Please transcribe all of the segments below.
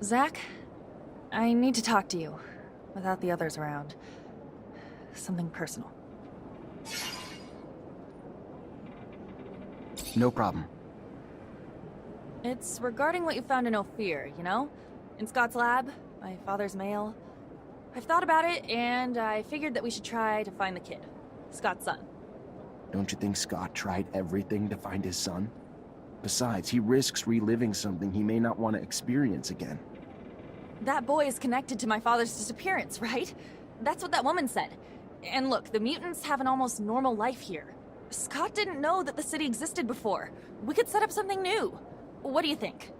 Zach, I need to talk to you, without the others around. Something personal. No problem. It's regarding what you found in Ophir, you know? In Scott's lab, my father's mail. I've thought about it, and I figured that we should try to find the kid. Scott's son. Don't you think Scott tried everything to find his son? Besides, he risks reliving something he may not want to experience again. That boy is connected to my father's disappearance, right? That's what that woman said. And look, the mutants have an almost normal life here. Scott didn't know that the city existed before. We could set up something new. What do you think?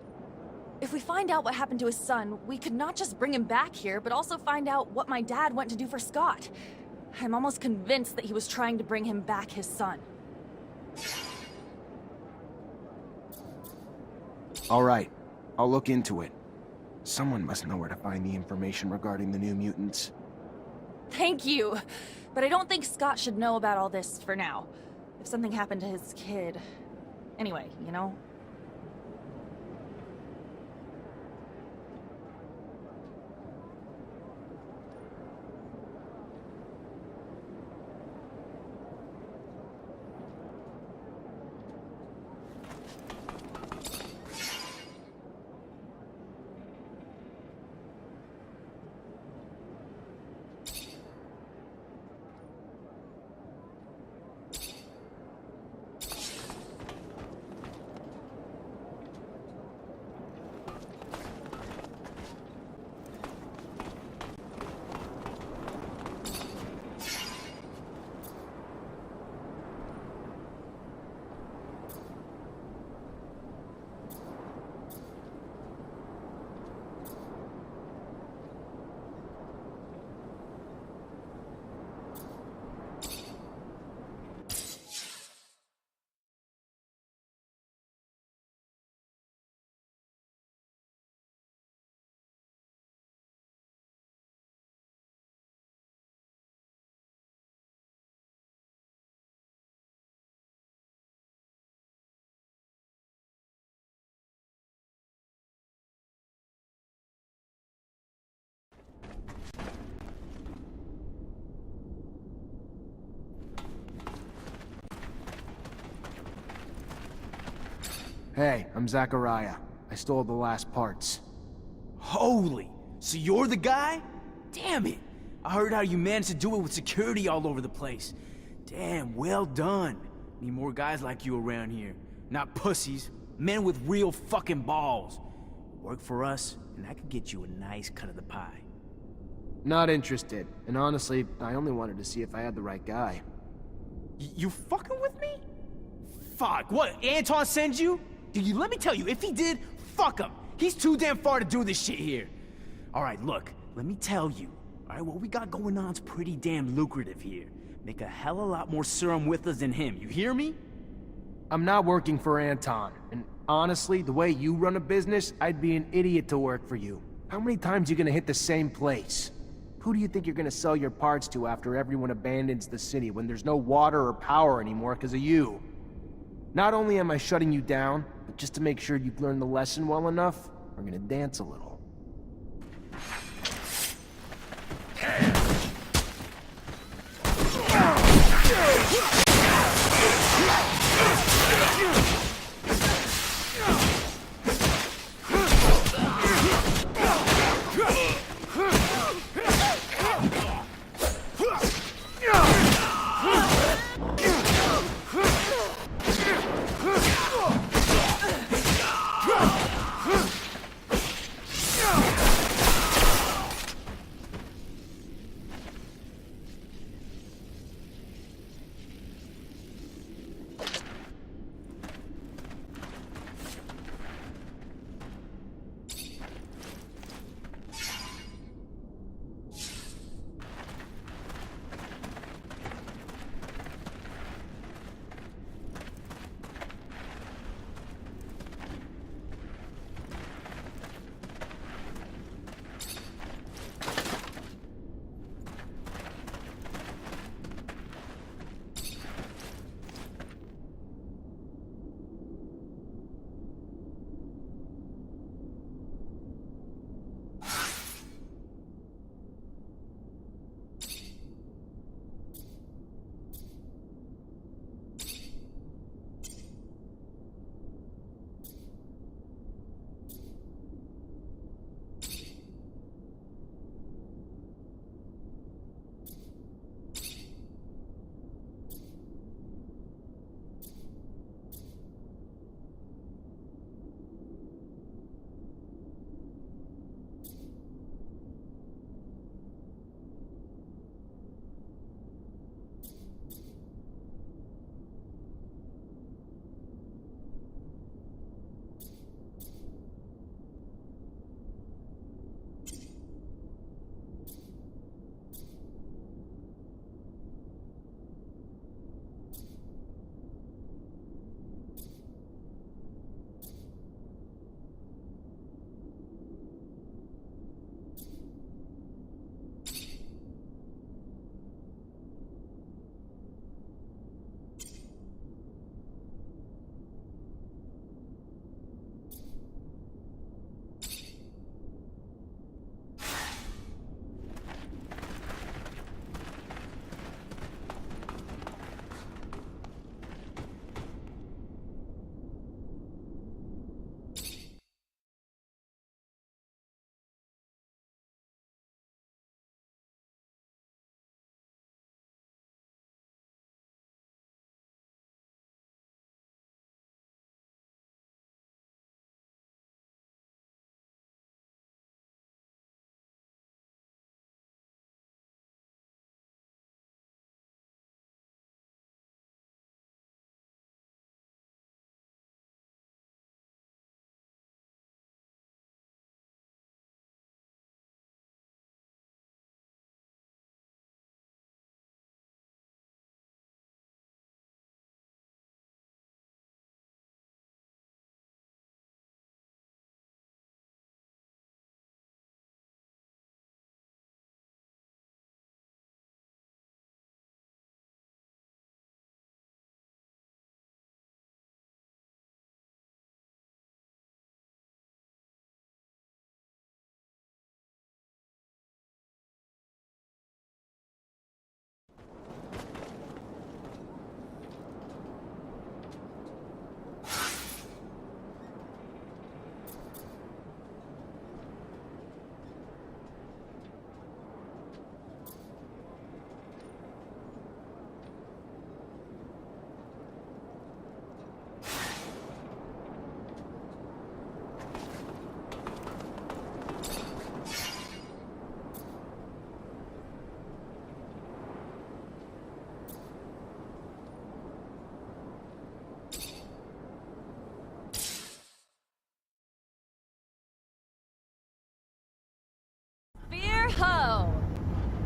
If we find out what happened to his son, we could not just bring him back here, but also find out what my dad went to do for Scott. I'm almost convinced that he was trying to bring him back his son. All right, I'll look into it. Someone must know where to find the information regarding the new mutants. Thank you! But I don't think Scott should know about all this for now. If something happened to his kid... Anyway, you know? Hey, I'm Zachariah. I stole the last parts. Holy! So you're the guy? Damn it! I heard how you managed to do it with security all over the place. Damn, well done. Need more guys like you around here. Not pussies, men with real fucking balls. Work for us, and I could get you a nice cut of the pie. Not interested. And honestly, I only wanted to see if I had the right guy. You fucking with me? Fuck, what, Anton sends you? Dude, let me tell you, if he did, fuck him. He's too damn far to do this shit here. Alright, look, let me tell you. Alright, what we got going on's pretty damn lucrative here. Make a hell of a lot more serum with us than him, you hear me? I'm not working for Anton, and honestly, the way you run a business, I'd be an idiot to work for you. How many times you gonna hit the same place? Who do you think you're gonna sell your parts to after everyone abandons the city when there's no water or power anymore because of you? Not only am I shutting you down, but just to make sure you've learned the lesson well enough, we're gonna dance a little.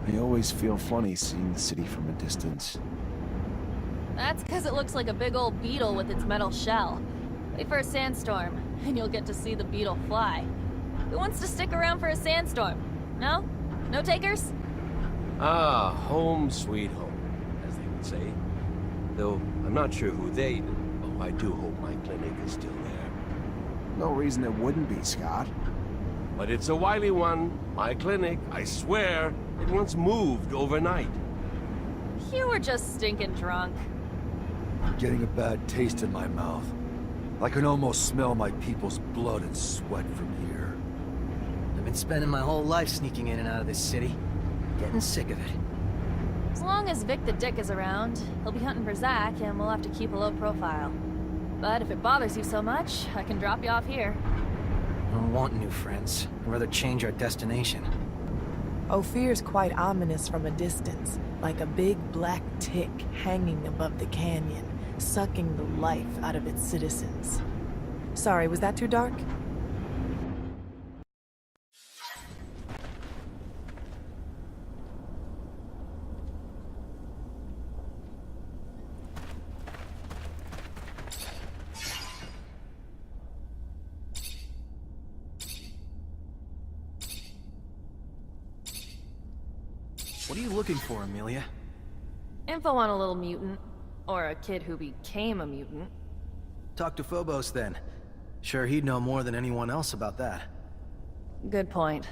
I always feel funny seeing the city from a distance. That's because it looks like a big old beetle with its metal shell. Wait for a sandstorm, and you'll get to see the beetle fly. Who wants to stick around for a sandstorm? No? No takers? Ah, home sweet home, as they would say. Though, I'm not sure who they... Oh, I do hope my clinic is still there. No reason it wouldn't be, Scott. But it's a wily one. My clinic, I swear, it once moved overnight. You were just stinking drunk. I'm getting a bad taste in my mouth. I can almost smell my people's blood and sweat from here. I've been spending my whole life sneaking in and out of this city. Getting sick of it. As long as Vic the Dick is around, he'll be hunting for Zach, and we'll have to keep a low profile. But if it bothers you so much, I can drop you off here. I don't want new friends. I'd rather change our destination. Ophir's quite ominous from a distance, like a big black tick hanging above the canyon, sucking the life out of its citizens. Sorry, was that too dark? What are you looking for, Amelia? Info on a little mutant. Or a kid who became a mutant. Talk to Phobos, then. Sure, he'd know more than anyone else about that. Good point.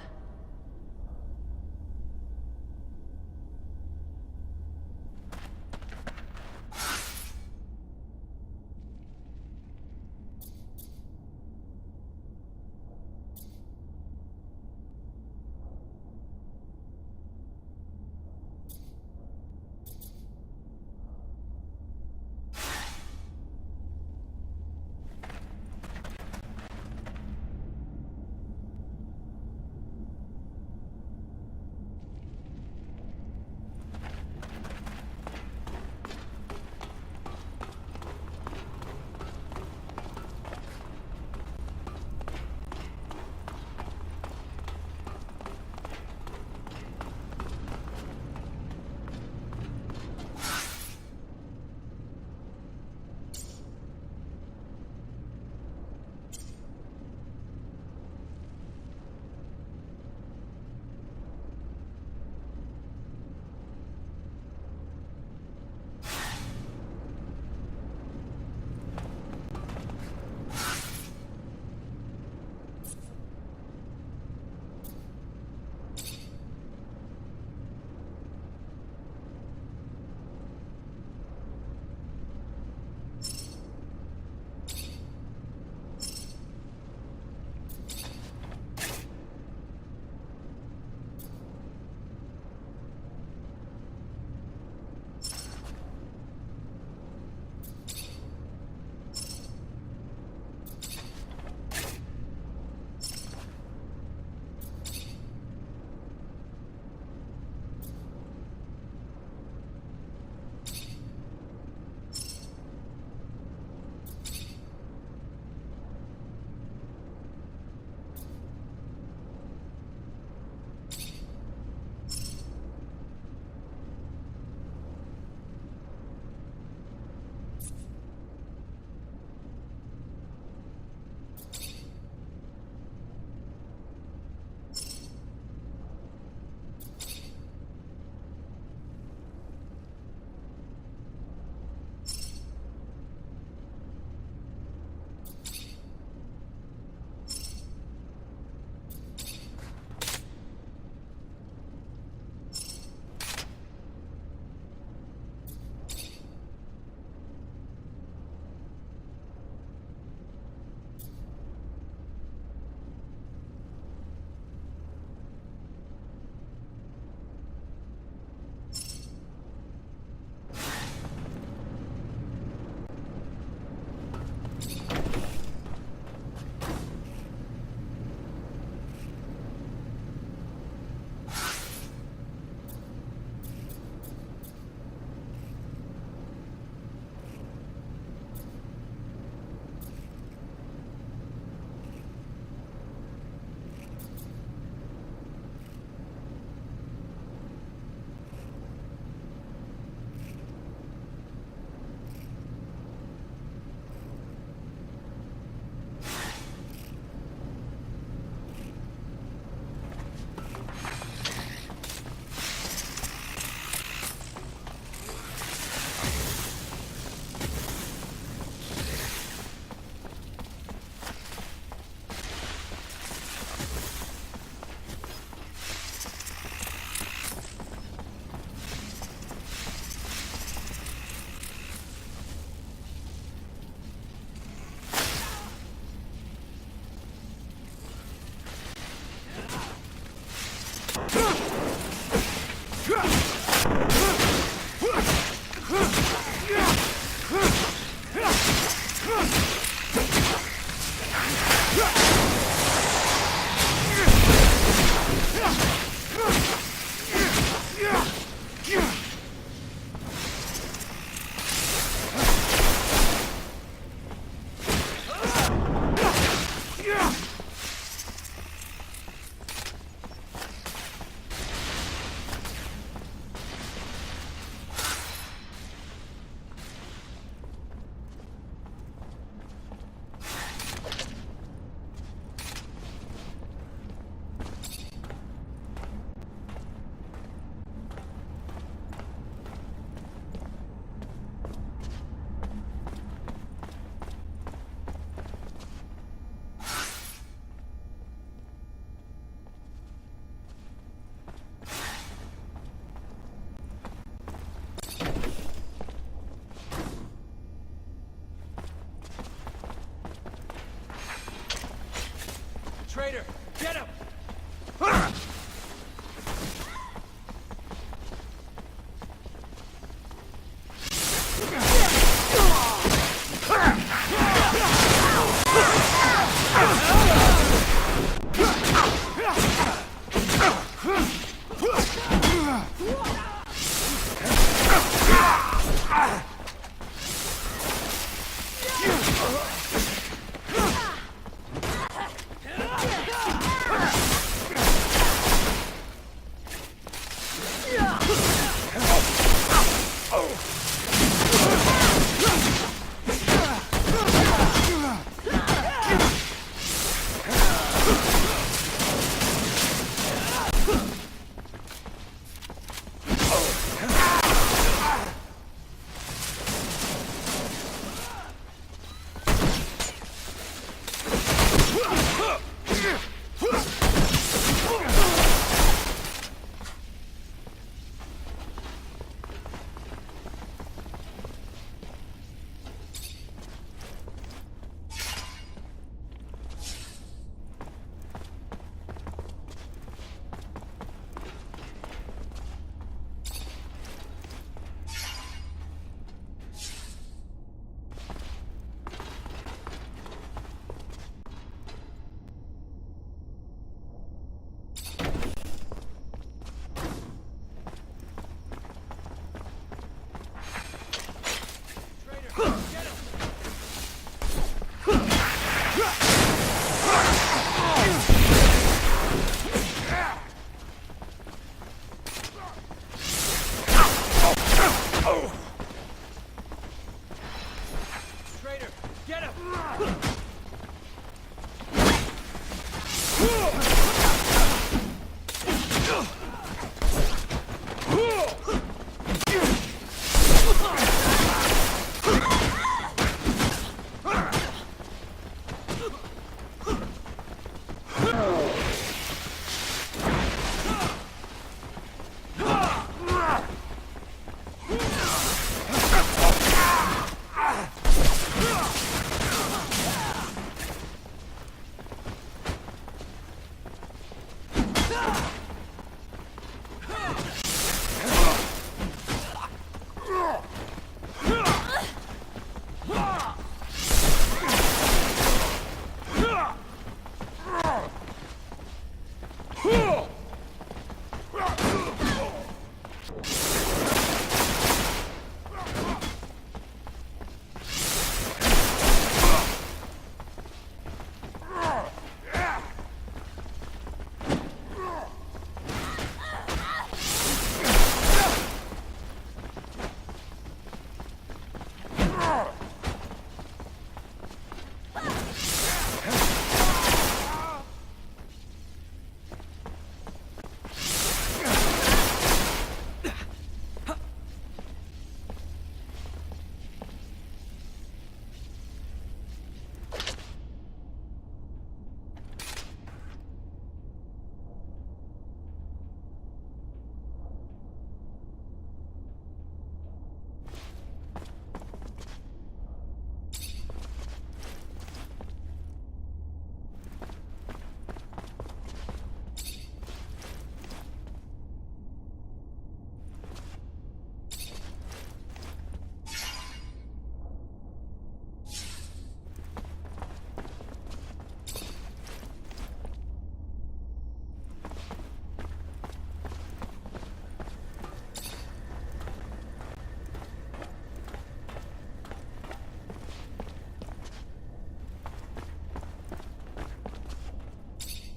Traitor, get him!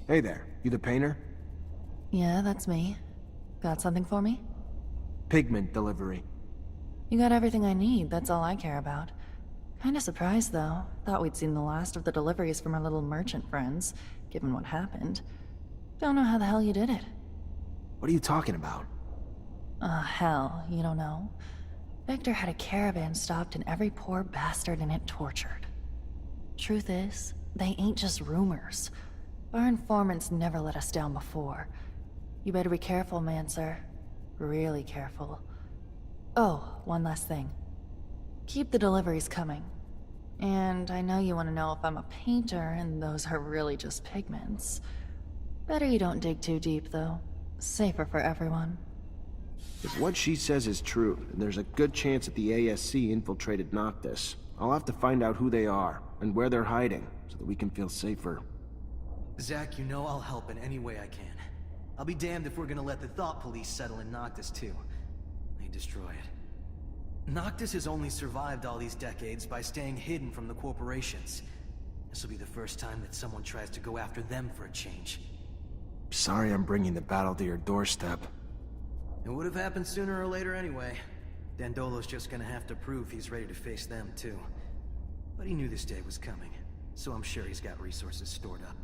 Hey there, you the painter? Yeah, that's me. Got something for me? Pigment delivery. You got everything I need, that's all I care about. Kinda surprised, though. Thought we'd seen the last of the deliveries from our little merchant friends, given what happened. Don't know how the hell you did it. What are you talking about? Hell, you don't know? Victor had a caravan stopped and every poor bastard in it tortured. Truth is, they ain't just rumors. Our informants never let us down before. You better be careful, Mancer. Really careful. Oh, one last thing. Keep the deliveries coming. And I know you want to know if I'm a painter, and those are really just pigments. Better you don't dig too deep, though. Safer for everyone. If what she says is true, then there's a good chance that the ASC infiltrated Noctis. I'll have to find out who they are, and where they're hiding, so that we can feel safer. Zach, you know I'll help in any way I can. I'll be damned if we're gonna let the Thought Police settle in Noctis too. They destroy it. Noctis has only survived all these decades by staying hidden from the corporations. This will be the first time that someone tries to go after them for a change. Sorry I'm bringing the battle to your doorstep. It would have happened sooner or later anyway. Dandolo's just gonna have to prove he's ready to face them too. But he knew this day was coming, so I'm sure he's got resources stored up.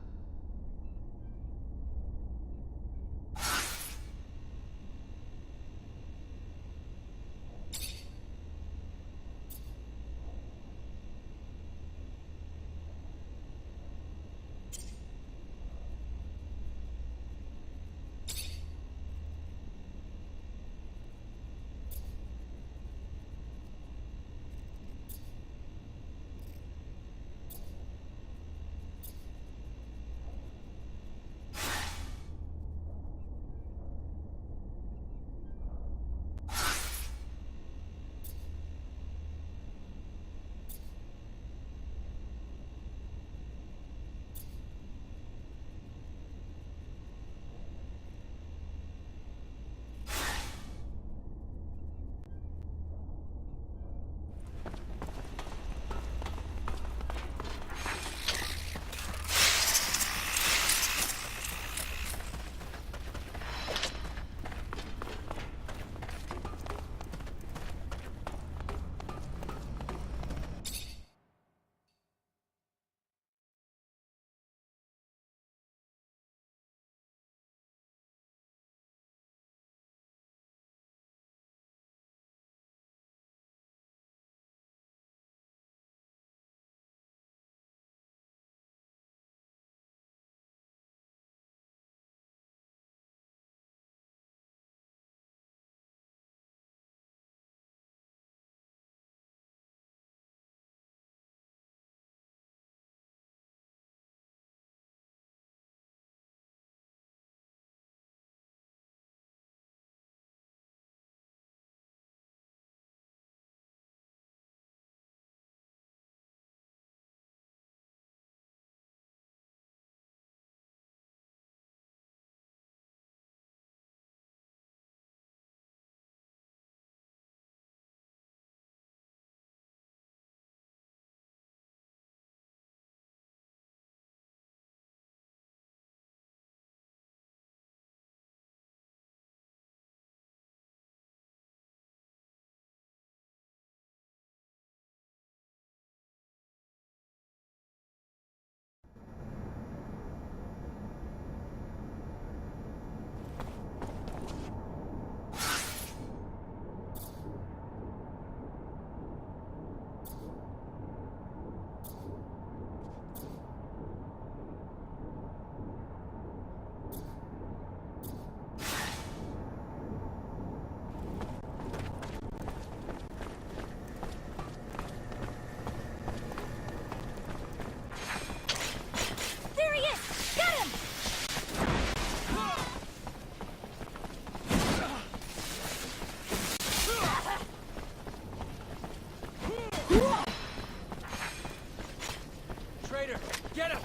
Get him!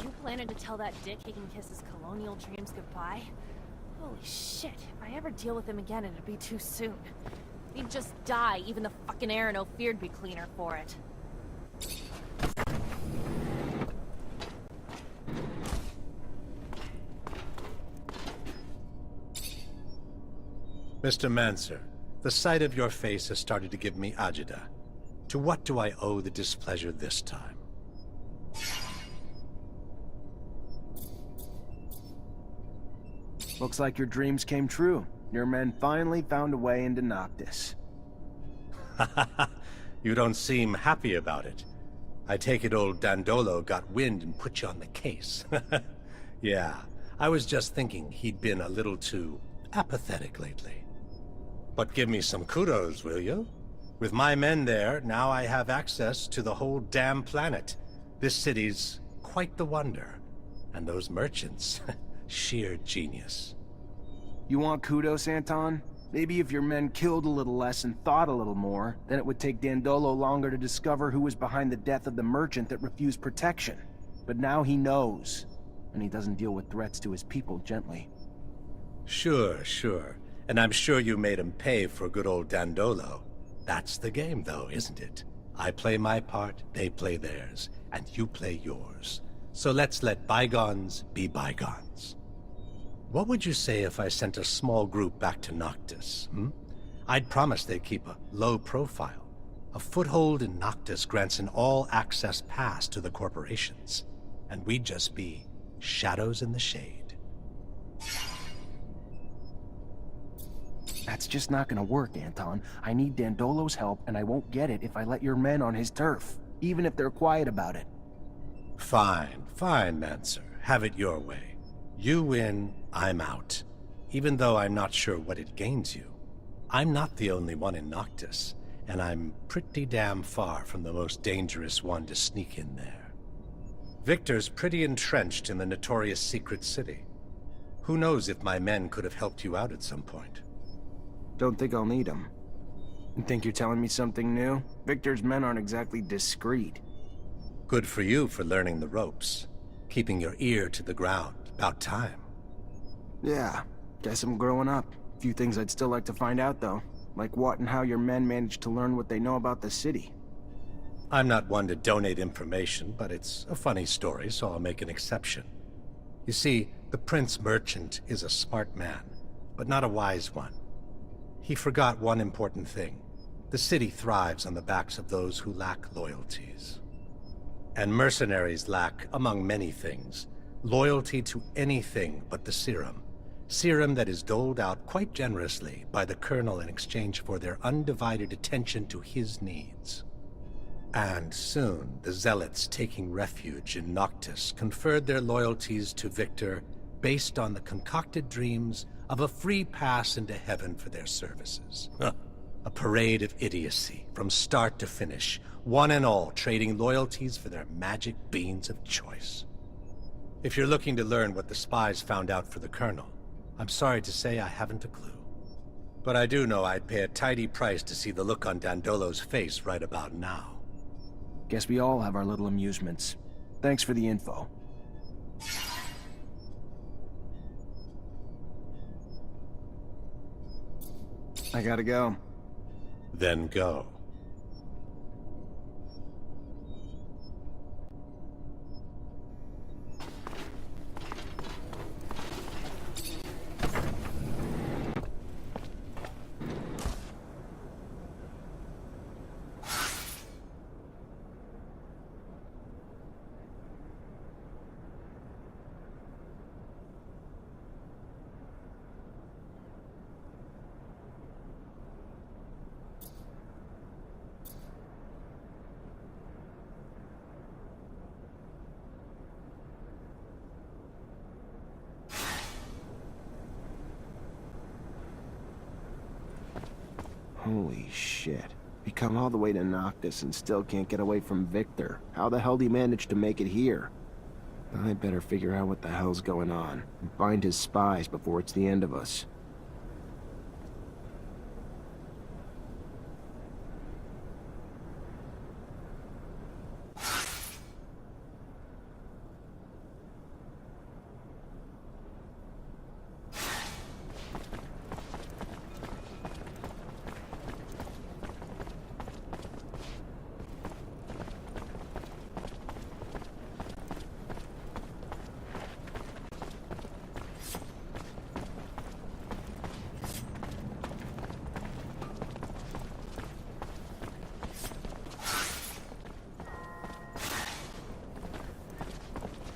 You planning to tell that dick he can kiss his colonial dreams goodbye? Holy shit, if I ever deal with him again, it'd be too soon. He'd just die, even the fucking air in Ophir'd be cleaner for it. Mr. Mancer, the sight of your face has started to give me agita. To what do I owe the displeasure this time? Looks like your dreams came true. Your men finally found a way into Noctis. You don't seem happy about it. I take it old Dandolo got wind and put you on the case. Yeah, I was just thinking he'd been a little too apathetic lately. But give me some kudos, will you? With my men there, now I have access to the whole damn planet. This city's quite the wonder. And those merchants, sheer genius. You want kudos, Anton? Maybe if your men killed a little less and thought a little more, then it would take Dandolo longer to discover who was behind the death of the merchant that refused protection. But now he knows, and he doesn't deal with threats to his people gently. Sure. And I'm sure you made him pay for good old Dandolo. That's the game, though, isn't it? I play my part, they play theirs, and you play yours. So let's let bygones be bygones. What would you say if I sent a small group back to Noctis, I'd promise they'd keep a low profile. A foothold in Noctis grants an all-access pass to the corporations, and we'd just be shadows in the shade. That's just not gonna work, Anton. I need Dandolo's help, and I won't get it if I let your men on his turf, even if they're quiet about it. Fine, Mancer. Have it your way. You win, I'm out. Even though I'm not sure what it gains you. I'm not the only one in Noctis, and I'm pretty damn far from the most dangerous one to sneak in there. Victor's pretty entrenched in the notorious secret city. Who knows if my men could have helped you out at some point. Don't think I'll need him. You think you're telling me something new? Victor's men aren't exactly discreet. Good for you for learning the ropes. Keeping your ear to the ground. About time. Yeah, guess I'm growing up. A few things I'd still like to find out, though. Like what and how your men managed to learn what they know about the city. I'm not one to donate information, but it's a funny story, so I'll make an exception. You see, the Prince Merchant is a smart man, but not a wise one. He forgot one important thing. The city thrives on the backs of those who lack loyalties. And mercenaries lack, among many things, loyalty to anything but the serum. Serum that is doled out quite generously by the Colonel in exchange for their undivided attention to his needs. And soon, the Zealots taking refuge in Noctis conferred their loyalties to Victor based on the concocted dreams of a free pass into heaven for their services. A parade of idiocy, from start to finish, one and all trading loyalties for their magic beans of choice. If you're looking to learn what the spies found out for the Colonel, I'm sorry to say I haven't a clue. But I do know I'd pay a tidy price to see the look on Dandolo's face right about now. Guess we all have our little amusements. Thanks for the info. I gotta go. Then go. Holy shit. We come all the way to Noctis and still can't get away from Victor. How the hell did he manage to make it here? I better figure out what the hell's going on and find his spies before it's the end of us.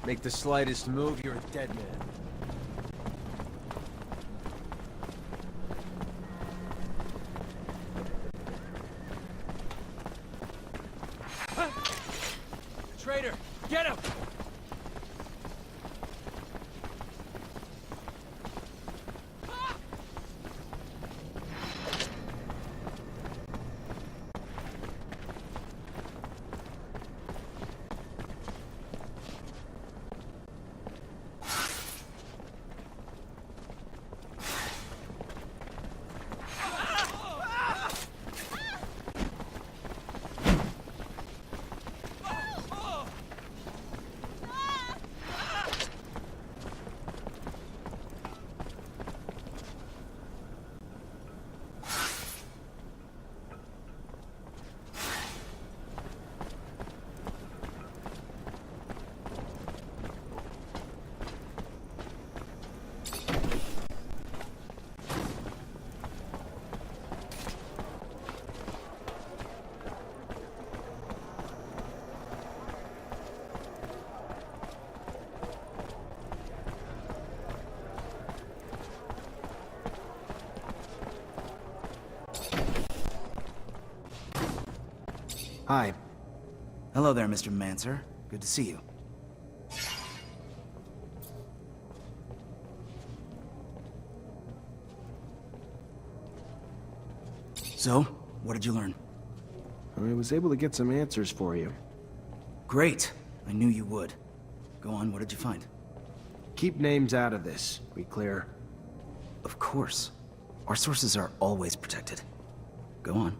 Make the slightest move, you're a dead man. Traitor, get him! Hi. Hello there, Mr. Mancer. Good to see you. So, what did you learn? I was able to get some answers for you. Great. I knew you would. Go on, what did you find? Keep names out of this. We clear? Of course. Our sources are always protected. Go on.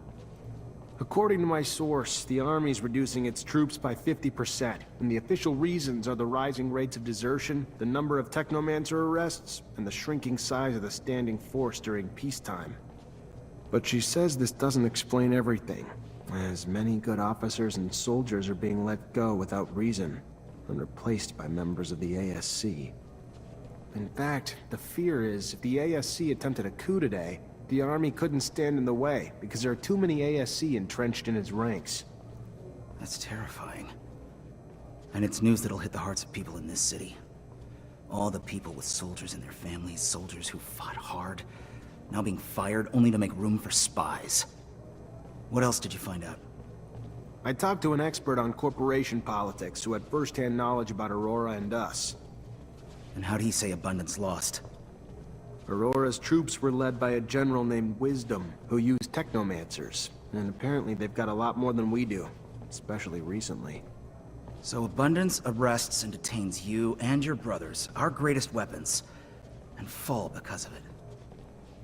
According to my source, the Army's reducing its troops by 50%, and the official reasons are the rising rates of desertion, the number of Technomancer arrests, and the shrinking size of the standing force during peacetime. But she says this doesn't explain everything, as many good officers and soldiers are being let go without reason, and replaced by members of the ASC. In fact, the fear is if the ASC attempted a coup today, the Army couldn't stand in the way, because there are too many ASC entrenched in its ranks. That's terrifying. And it's news that'll hit the hearts of people in this city. All the people with soldiers and their families, soldiers who fought hard, now being fired only to make room for spies. What else did you find out? I talked to an expert on corporation politics who had first-hand knowledge about Aurora and us. And how'd he say Abundance lost? Aurora's troops were led by a general named Wisdom, who used Technomancers, and apparently they've got a lot more than we do, especially recently. So Abundance arrests and detains you and your brothers, our greatest weapons, and fall because of it.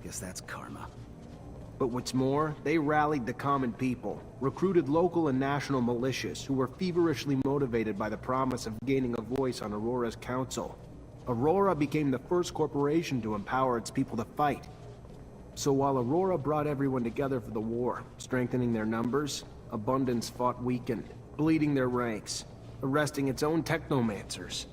Guess that's karma. But what's more, they rallied the common people, recruited local and national militias who were feverishly motivated by the promise of gaining a voice on Aurora's council. Aurora became the first corporation to empower its people to fight. So while Aurora brought everyone together for the war, strengthening their numbers, Abundance fought weakened, bleeding their ranks, arresting its own Technomancers.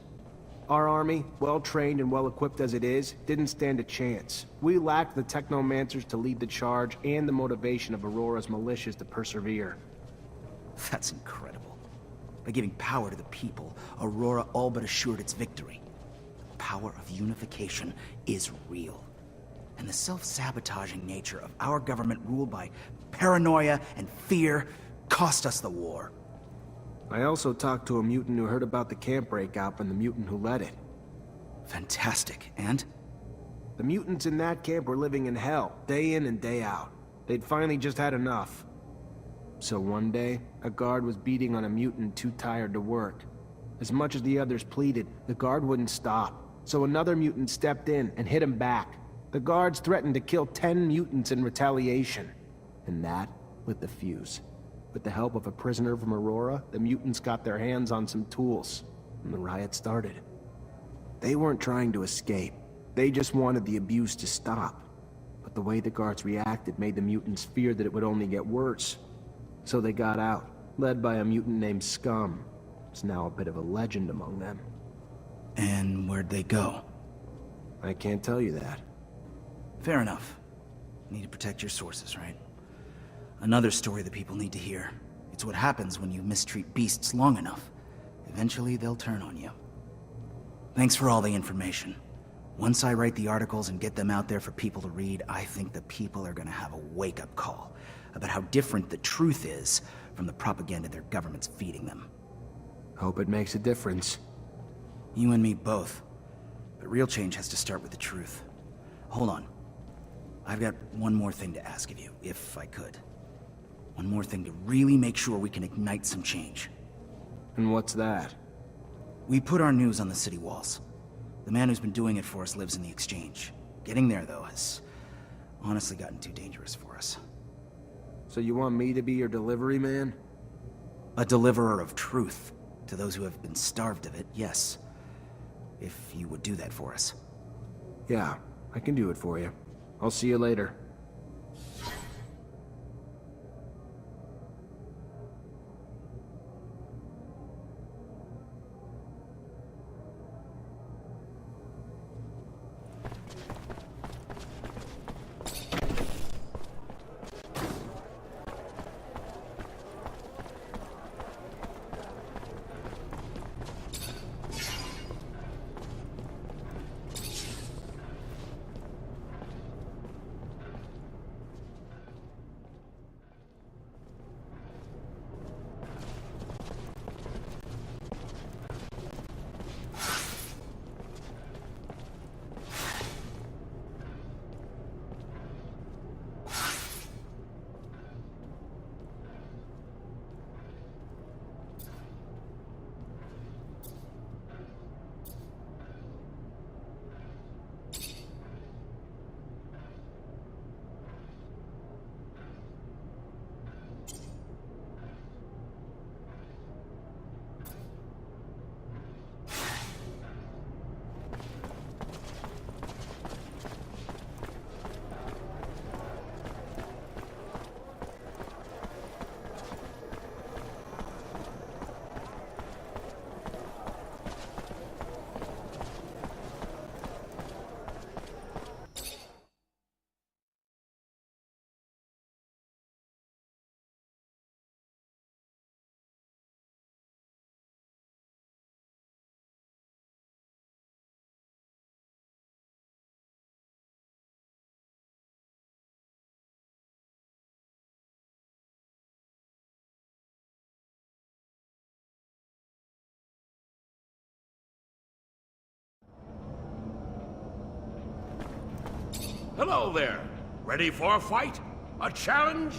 Our army, well-trained and well-equipped as it is, didn't stand a chance. We lacked the Technomancers to lead the charge and the motivation of Aurora's militias to persevere. That's incredible. By giving power to the people, Aurora all but assured its victory. The power of unification is real. And the self-sabotaging nature of our government ruled by paranoia and fear cost us the war. I also talked to a mutant who heard about the camp breakout and the mutant who led it. Fantastic. And? The mutants in that camp were living in hell, day in and day out. They'd finally just had enough. So one day, a guard was beating on a mutant too tired to work. As much as the others pleaded, the guard wouldn't stop. So another mutant stepped in and hit him back. The guards threatened to kill 10 mutants in retaliation. And that lit the fuse. With the help of a prisoner from Aurora, the mutants got their hands on some tools, and the riot started. They weren't trying to escape. They just wanted the abuse to stop. But the way the guards reacted made the mutants fear that it would only get worse. So they got out, led by a mutant named Scum. It's now a bit of a legend among them. And where'd they go? I can't tell you that. Fair enough. Need to protect your sources, right? Another story that people need to hear. It's what happens when you mistreat beasts long enough. Eventually, they'll turn on you. Thanks for all the information. Once I write the articles and get them out there for people to read, I think the people are gonna have a wake-up call about how different the truth is from the propaganda their government's feeding them. Hope it makes a difference. You and me both. But real change has to start with the truth. Hold on. I've got one more thing to ask of you, if I could. One more thing to really make sure we can ignite some change. And what's that? We put our news on the city walls. The man who's been doing it for us lives in the exchange. Getting there, though, has honestly gotten too dangerous for us. So you want me to be your delivery man? A deliverer of truth. To those who have been starved of it, yes. If you would do that for us. Yeah, I can do it for you. I'll see you later. Hello there. Ready for a fight? A challenge?